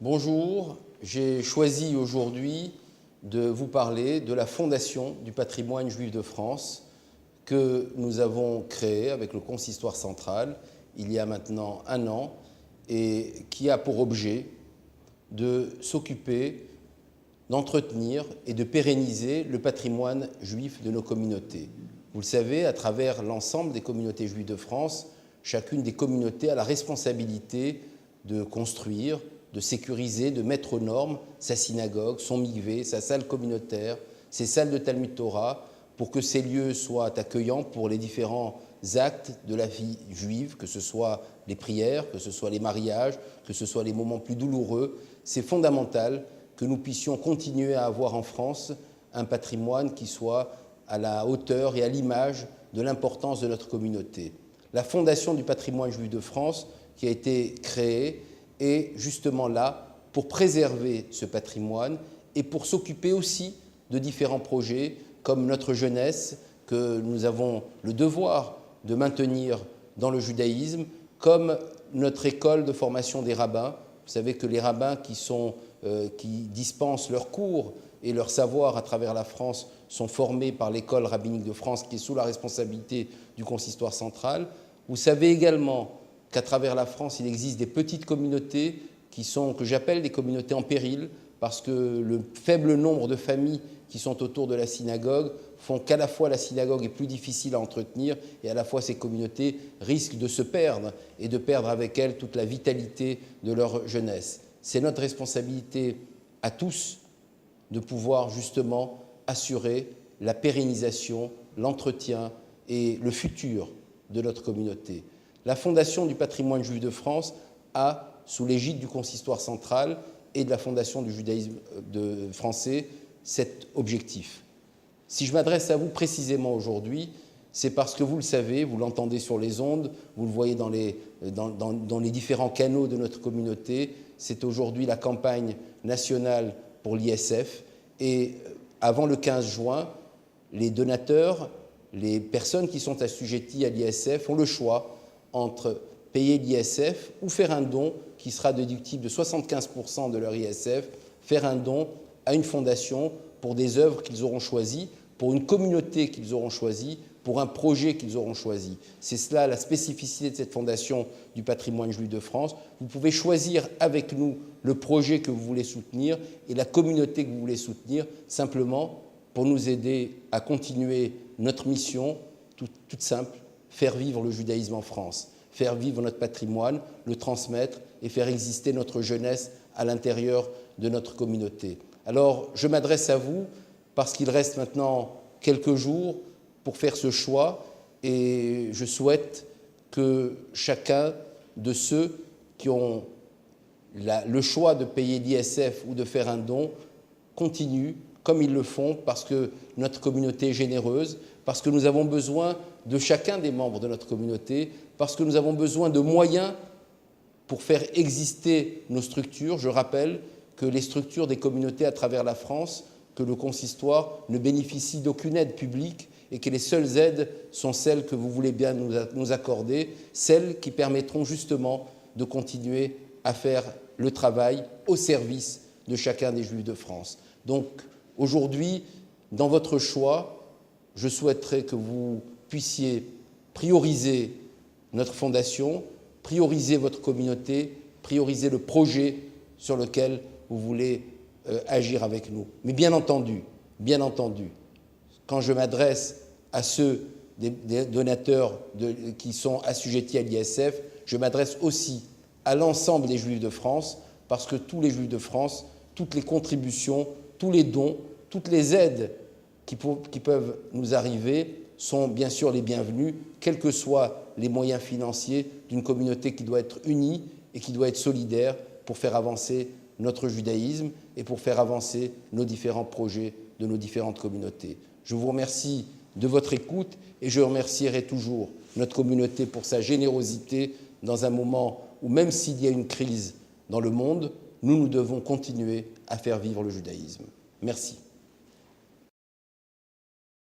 Bonjour, j'ai choisi aujourd'hui de vous parler de la Fondation du patrimoine juif de France que nous avons créée avec le Consistoire central il y a maintenant 1 an et qui a pour objet de s'occuper, d'entretenir et de pérenniser le patrimoine juif de nos communautés. Vous le savez, à travers l'ensemble des communautés juives de France, chacune des communautés a la responsabilité de construire, de sécuriser, de mettre aux normes sa synagogue, son mikvé, sa salle communautaire, ses salles de Talmud Torah, pour que ces lieux soient accueillants pour les différents actes de la vie juive, que ce soit les prières, que ce soit les mariages, que ce soit les moments plus douloureux. C'est fondamental que nous puissions continuer à avoir en France un patrimoine qui soit à la hauteur et à l'image de l'importance de notre communauté. La Fondation du patrimoine juif de France, qui a été créée, est justement là pour préserver ce patrimoine et pour s'occuper aussi de différents projets comme notre jeunesse, que nous avons le devoir de maintenir dans le judaïsme, comme notre école de formation des rabbins. Vous savez que les rabbins qui dispensent leurs cours et leur savoir à travers la France sont formés par l'école rabbinique de France qui est sous la responsabilité du Consistoire central. Vous savez également qu'à travers la France, il existe des petites communautés que j'appelle des communautés en péril, parce que le faible nombre de familles qui sont autour de la synagogue font qu'à la fois la synagogue est plus difficile à entretenir et à la fois ces communautés risquent de se perdre et de perdre avec elles toute la vitalité de leur jeunesse. C'est notre responsabilité à tous de pouvoir justement assurer la pérennisation, l'entretien et le futur de notre communauté. La Fondation du patrimoine juif de France a, sous l'égide du Consistoire central et de la Fondation du judaïsme français, cet objectif. Si je m'adresse à vous précisément aujourd'hui, c'est parce que vous le savez, vous l'entendez sur les ondes, vous le voyez dans les différents canaux de notre communauté, c'est aujourd'hui la campagne nationale pour l'ISF. Et avant le 15 juin, les donateurs, les personnes qui sont assujetties à l'ISF ont le choix entre payer l'ISF ou faire un don qui sera déductible de 75% de leur ISF, faire un don à une fondation pour des œuvres qu'ils auront choisies, pour une communauté qu'ils auront choisie, pour un projet qu'ils auront choisi. C'est cela la spécificité de cette Fondation du patrimoine juif de France. Vous pouvez choisir avec nous le projet que vous voulez soutenir et la communauté que vous voulez soutenir, simplement pour nous aider à continuer notre mission toute simple, faire vivre le judaïsme en France, faire vivre notre patrimoine, le transmettre et faire exister notre jeunesse à l'intérieur de notre communauté. Alors, je m'adresse à vous parce qu'il reste maintenant quelques jours pour faire ce choix et je souhaite que chacun de ceux qui ont le choix de payer l'ISF ou de faire un don continue comme ils le font, parce que notre communauté est généreuse, parce que nous avons besoin de chacun des membres de notre communauté, parce que nous avons besoin de moyens pour faire exister nos structures. Je rappelle que les structures des communautés à travers la France, que le consistoire ne bénéficie d'aucune aide publique et que les seules aides sont celles que vous voulez bien nous accorder, celles qui permettront justement de continuer à faire le travail au service de chacun des Juifs de France. Donc, aujourd'hui, dans votre choix, je souhaiterais que vous puissiez prioriser notre fondation, prioriser votre communauté, prioriser le projet sur lequel vous voulez agir avec nous. Mais bien entendu, quand je m'adresse à ceux des donateurs qui sont assujettis à l'ISF, je m'adresse aussi à l'ensemble des Juifs de France, parce que tous les Juifs de France, toutes les contributions, tous les dons, toutes les aides qui peuvent nous arriver sont bien sûr les bienvenus, quels que soient les moyens financiers d'une communauté qui doit être unie et qui doit être solidaire pour faire avancer notre judaïsme et pour faire avancer nos différents projets de nos différentes communautés. Je vous remercie de votre écoute et je remercierai toujours notre communauté pour sa générosité dans un moment où, même s'il y a une crise dans le monde, nous devons continuer à faire vivre le judaïsme. Merci.